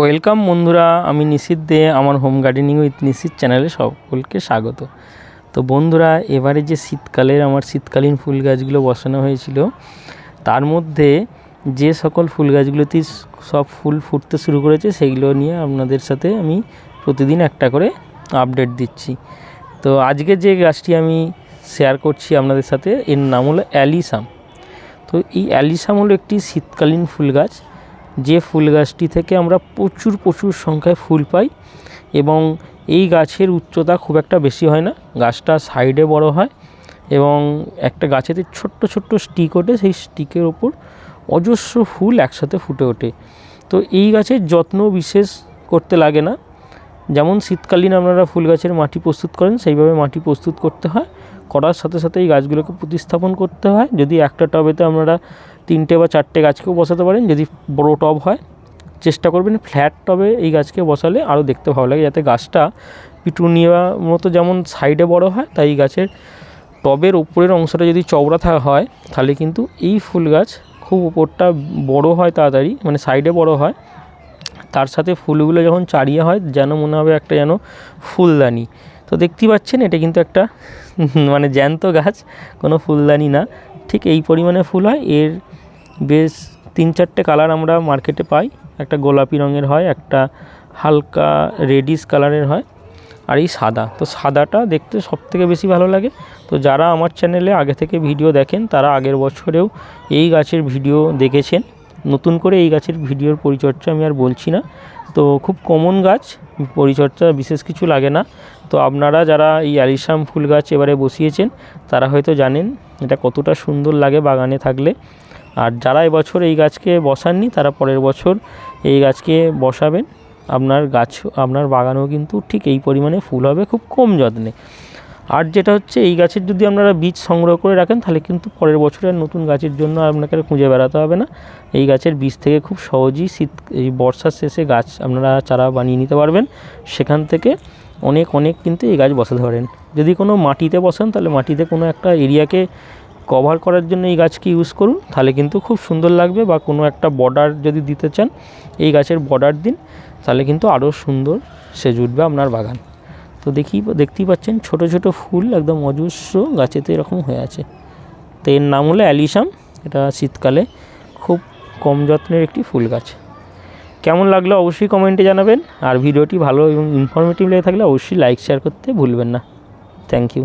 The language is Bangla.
ওয়েলকাম বন্ধুরা, আমি নিশিত দে। আমার হোম গার্ডেনিং উইথ নিশিত চ্যানেলে সকলকে স্বাগত। তো বন্ধুরা, এবারে যে আমার শীতকালীন ফুল গাছগুলো বসানো হয়েছিল, তার মধ্যে যে সকল ফুল গাছগুলোতে সব ফুল ফুটতে শুরু করেছে সেইগুলো নিয়ে আপনাদের সাথে আমি প্রতিদিন একটা করে আপডেট দিচ্ছি। তো আজকে যে গাছটি আমি শেয়ার করছি আপনাদের সাথে, এর নাম হলো অ্যালিসাম। তো এই অ্যালিসাম হলো একটি শীতকালীন ফুল গাছ, যে ফুল গাছটি থেকে আমরা প্রচুর সংখ্যায় ফুল পাই এবং এই গাছের উচ্চতা খুব একটা বেশি হয় না। গাছটা সাইডে বড় হয় এবং একটা গাছেতে ছোট্ট স্টিক ওঠে, সেই স্টিকের ওপর অজস্র ফুল একসাথে ফুটে ওঠে। তো এই গাছের যত্ন বিশেষ করতে লাগে না। যেমন শীতকালীন আপনারা ফুল গাছের মাটি প্রস্তুত করেন, সেইভাবে মাটি প্রস্তুত করতে হয়। করার সাথে সাথে এই গাছগুলোকে প্রতিস্থাপন করতে হয়। যদি একটা টবেতে আপনারা 3টে বা 4টে গাছকেও বসাতে পারেন। যদি বড় টব হয়, চেষ্টা করবেন ফ্ল্যাট টবে এই গাছকে বসালে আরও দেখতে ভালো লাগে, যাতে গাছটা পিটুনিয়া মতো যেমন সাইডে বড় হয়, তাই এই গাছের টবের উপরের অংশটা যদি চওড়া হয়, তাহলে কিন্তু এই ফুল গাছ খুব উপরটা বড় হয় তাড়াতাড়ি, মানে সাইডে বড় হয়। তার সাথে ফুলগুলো যখন চারিয়ে হয়, যেন মনে হবে একটা যেন ফুলদানি। তো দেখতেই পাচ্ছেন, এটা কিন্তু একটা মানে জ্যান্ত গাছ, কোনো ফুলদানি না। ঠিক এই পরিমাণে ফুল হয়। এর বেশ 3-4টে কালার আমরা মার্কেটে পাই। একটা গোলাপি রঙের হয়, একটা হালকা রেডিশ কালারের হয়, আর এই সাদা। তো সাদাটা দেখতে সবথেকে বেশি ভালো লাগে। তো যারা আমার চ্যানেলে আগে থেকে ভিডিও দেখেন, তারা আগের বছরেও এই গাছের ভিডিও দেখেছেন। নতুন করে এই গাছের ভিডিওর পরিচর্যা আমি আর বলছি না। তো খুব কমন গাছ, পরিচর্যা বিশেষ কিছু লাগে না। তো আপনারা যারা এই অ্যালিসাম ফুল গাছ এবারে বসিয়েছেন, তারা হয়তো জানেন এটা কতটা সুন্দর লাগে বাগানে থাকলে। আর যারা এবছর এই গাছকে বসাননি, তারা পরের বছর এই গাছকে বসাবেন। আপনার বাগানেও কিন্তু ঠিক এই পরিমাণে ফুল হবে, খুব কম যত্নে। আর যেটা হচ্ছে, এই গাছের যদি আপনারা বীজ সংগ্রহ করে রাখেন, তাহলে কিন্তু পরের বছরের নতুন গাছের জন্য আপনাকে খুঁজে বেড়াতে হবে না। এই গাছের বীজ থেকে খুব সহজেই এই বর্ষার শেষে গাছ আপনারা চারা বানিয়ে নিতে পারবেন। সেখান থেকে অনেক কিন্তু এই গাছ বসাতে পারেন। যদি কোনো মাটিতে বসান, তাহলে মাটিতে কোনো একটা এরিয়াকে কভার করার জন্য এই গাছকে ইউজ করুন, তাহলে কিন্তু খুব সুন্দর লাগবে। বা কোনো একটা বর্ডার যদি দিতে চান, এই গাছের বর্ডার দিন, তাহলে কিন্তু আরও সুন্দর সেজে উঠবে আপনার বাগান। তো দেখতেই পাচ্ছেন, ছোট ফুল একদম অজস্র গাছেতে এরকম হয়ে আছে। তো এর নাম হলো অ্যালিসাম। এটা শীতকালে খুব কম যত্নের একটি ফুল গাছ। কেমন লাগলো অবশ্যই কমেন্টে জানাবেন। আর ভিডিওটি ভালো এবং ইনফরমেটিভ লেগে থাকলে অবশ্যই লাইক শেয়ার করতে ভুলবেন না। Thank you.